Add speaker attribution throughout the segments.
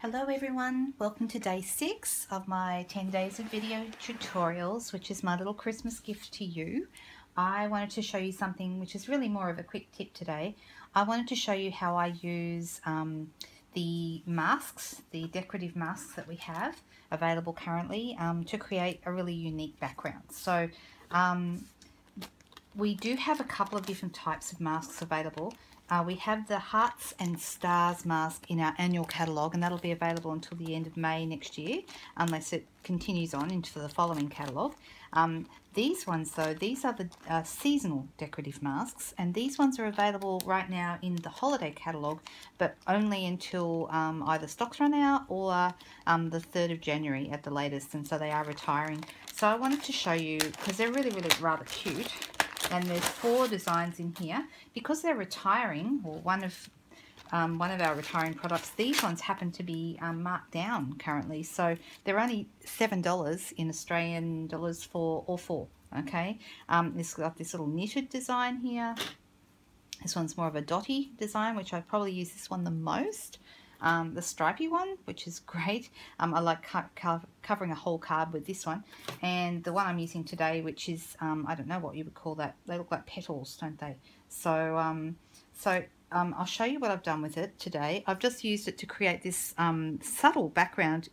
Speaker 1: Hello everyone, welcome to day 6 of my 10 days of video tutorials, which is my little Christmas gift to you. I wanted to show you something which is really more of a quick tip today. I wanted to show you how I use the masks, the decorative masks that we have available currently to create a really unique background. So we do have a couple of different types of masks available. We have the Hearts and Stars mask in our annual catalogue, and that'll be available until the end of May next year, unless it continues on into the following catalogue. These ones though, these are the seasonal decorative masks, and these ones are available right now in the holiday catalogue, but only until either stocks run out or the 3rd of January at the latest, and so they are retiring. So I wanted to show you, because they're really rather cute. And there's 4 designs in here. Because they're retiring, or one of our retiring products, these ones happen to be marked down currently. So they're only $7 in Australian dollars for all 4. Okay, it's got this little knitted design here. This one's more of a dotty design, which I probably use this one the most. The stripy one, which is great. I like covering a whole card with this one, and the one I'm using today, which is I don't know what you would call that. They look like petals, don't they? So I'll show you what I've done with it today. I've just used it to create this subtle background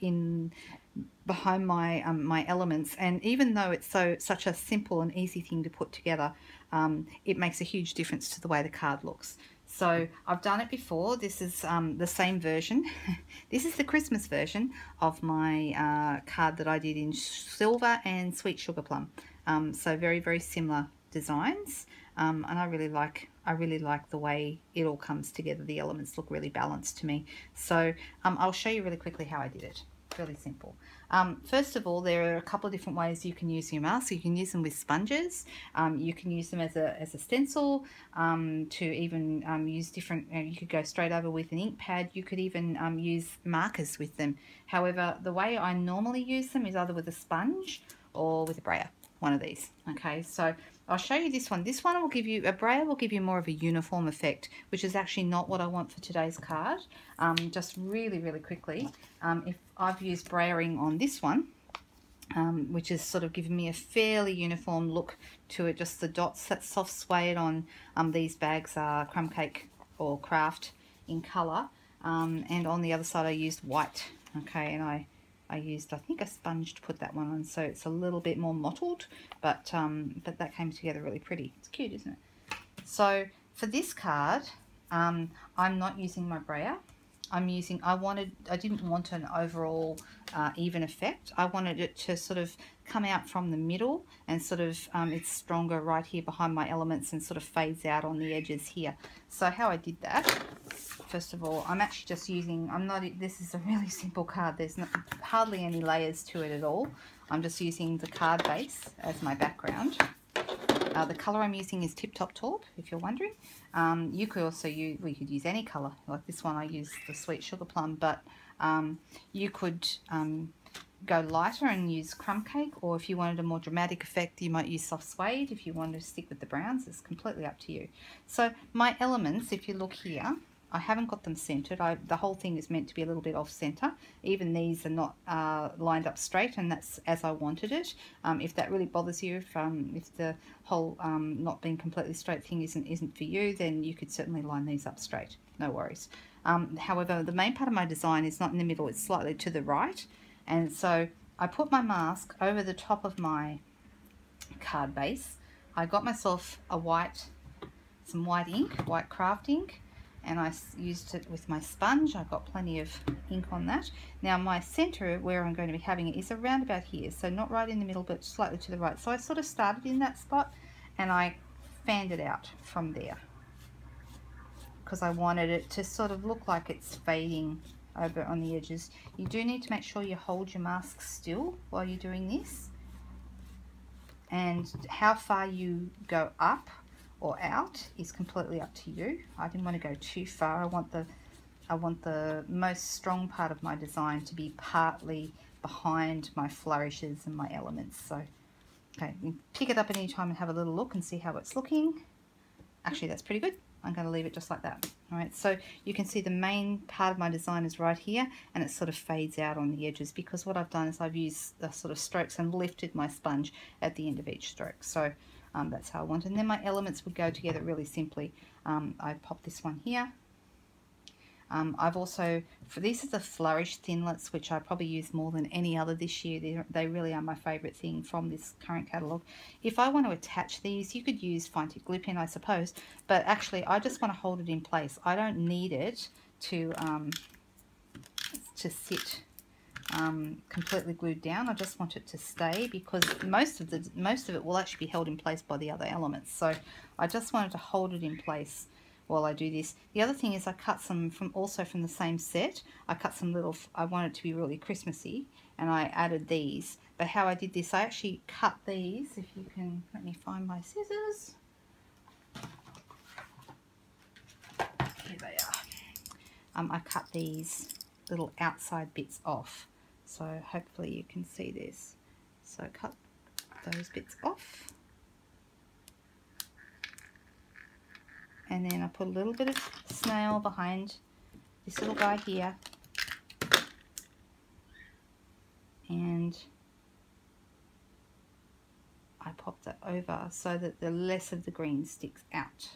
Speaker 1: behind my my elements, and even though it's such a simple and easy thing to put together, it makes a huge difference to the way the card looks. So I've done it before. This is the same version. This is the Christmas version of my card that I did in silver and sweet sugar plum. So very similar designs, and I really like the way it all comes together. The elements look really balanced to me. So I'll show you really quickly how I did it. Really simple. First of all, there are a couple of different ways you can use your masks. You can use them with sponges. You can use them as a stencil, to even use different, you could go straight over with an ink pad. You could even use markers with them. However, the way I normally use them is either with a sponge or with a brayer, one of these. Okay, so I'll show you this one. This one will give you, a brayer will give you more of a uniform effect, which is actually not what I want for today's card. Just really quickly, if I've used brayering on this one, which is sort of giving me a fairly uniform look to it, just the dots, that soft suede on these bags are Crumb Cake or Craft in colour, and on the other side I used white. Okay, and I used, I think, a sponge to put that one on, so it's a little bit more mottled, but that came together really pretty. It's cute, isn't it? So for this card, I'm not using my brayer. I didn't want an overall even effect. I wanted it to sort of come out from the middle, and sort of it's stronger right here behind my elements and sort of fades out on the edges here. So how I did that, first of all, I'm actually just using, this is a really simple card. There's hardly any layers to it at all. I'm just using the card base as my background. The colour I'm using is Tip Top Taupe, if you're wondering. You could also use, we could use any colour. Like this one, I used the Sweet Sugar Plum, but you could go lighter and use Crumb Cake, or if you wanted a more dramatic effect, you might use Soft Suede. If you wanted to stick with the browns, it's completely up to you. So my elements, if you look here, I haven't got them centered. The whole thing is meant to be a little bit off center. Even these are not lined up straight, and that's as I wanted it. If that really bothers you, if the whole not being completely straight thing isn't for you, then you could certainly line these up straight. No worries. However, the main part of my design is not in the middle, it's slightly to the right. And so I put my mask over the top of my card base. I got myself some white ink, white craft ink, and I used it with my sponge. I've got plenty of ink on that. Now my center, where I'm going to be having it, is around about here, so not right in the middle, but slightly to the right. So I sort of started in that spot, and I fanned it out from there, because I wanted it to sort of look like it's fading over on the edges. You do need to make sure you hold your mask still while you're doing this, and how far you go up or out is completely up to you. I didn't want to go too far. I want the most strong part of my design to be partly behind my flourishes and my elements. So okay, you pick it up at any time and have a little look and see how it's looking. Actually, that's pretty good. I'm going to leave it just like that. All right, so you can see the main part of my design is right here, and it sort of fades out on the edges because what I've done is I've used the sort of strokes and lifted my sponge at the end of each stroke. So that's how I want it. And then my elements would go together really simply. I pop this one here. I've also, these are the Flourish Thinlits, which I probably use more than any other this year. They really are my favourite thing from this current catalogue. If I want to attach these, you could use fine tip glue pen, I suppose, but actually I just want to hold it in place. I don't need it to sit completely glued down. I just want it to stay because most of it will actually be held in place by the other elements. So I just wanted to hold it in place while I do this. The other thing is I cut some from the same set. I cut some little, I want it to be really Christmassy, and I added these. But how I did this, I actually cut these, if you can let me find my scissors. Here they are. I cut these little outside bits off. So hopefully you can see this. So cut those bits off. And then I put a little bit of snail behind this little guy here. And I pop that over so that the less of the green sticks out.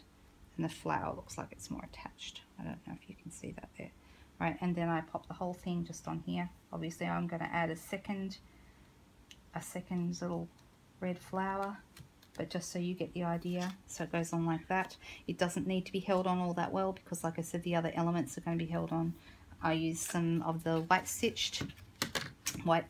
Speaker 1: And the flower looks like it's more attached. I don't know if you can see that there. Right, and then I pop the whole thing just on here. Obviously I'm going to add a second little red flower. But just so you get the idea, so it goes on like that. It doesn't need to be held on all that well because, like I said, the other elements are going to be held on. I used some of the white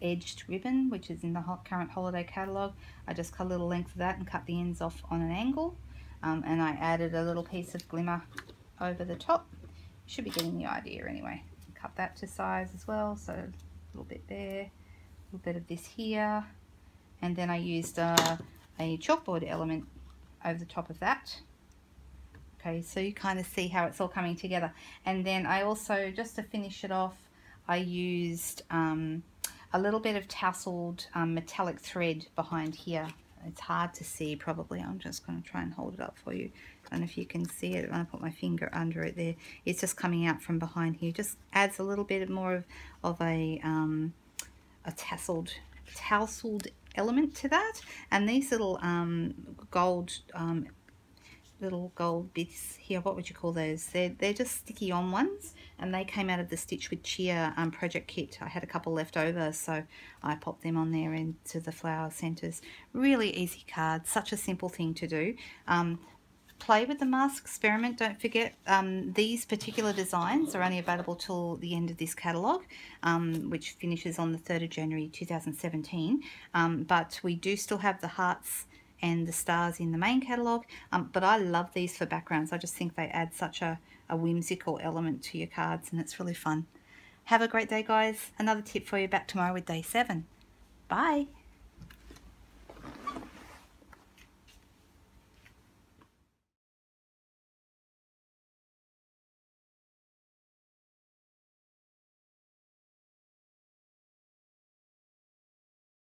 Speaker 1: edged ribbon, which is in the current holiday catalogue. I just cut a little length of that and cut the ends off on an angle. And I added a little piece of glimmer over the top. You should be getting the idea anyway. Cut that to size as well, so a little bit there, a little bit of this here. And then I used a chalkboard element over the top of that. Okay, so you kind of see how it's all coming together. And then I also, just to finish it off, I used a little bit of tasseled metallic thread behind here. It's hard to see probably. I'm just going to try and hold it up for you. I don't know if you can see it when I put my finger under it there. It's just coming out from behind here. Just adds a little bit more of a tasseled element to that. And these little gold bits here, what would you call those? They're just sticky on ones, and they came out of the Stitch with Cheer project kit. I had a couple left over, so I popped them on there into the flower centers. Really easy card, such a simple thing to do. Play with the mask, experiment. Don't forget these particular designs are only available till the end of this catalogue, which finishes on the 3rd of January 2017. But we do still have the hearts and the stars in the main catalogue, but I love these for backgrounds. I just think they add such a whimsical element to your cards, and it's really fun. Have a great day, guys. Another tip for you, back tomorrow with day 7. Bye.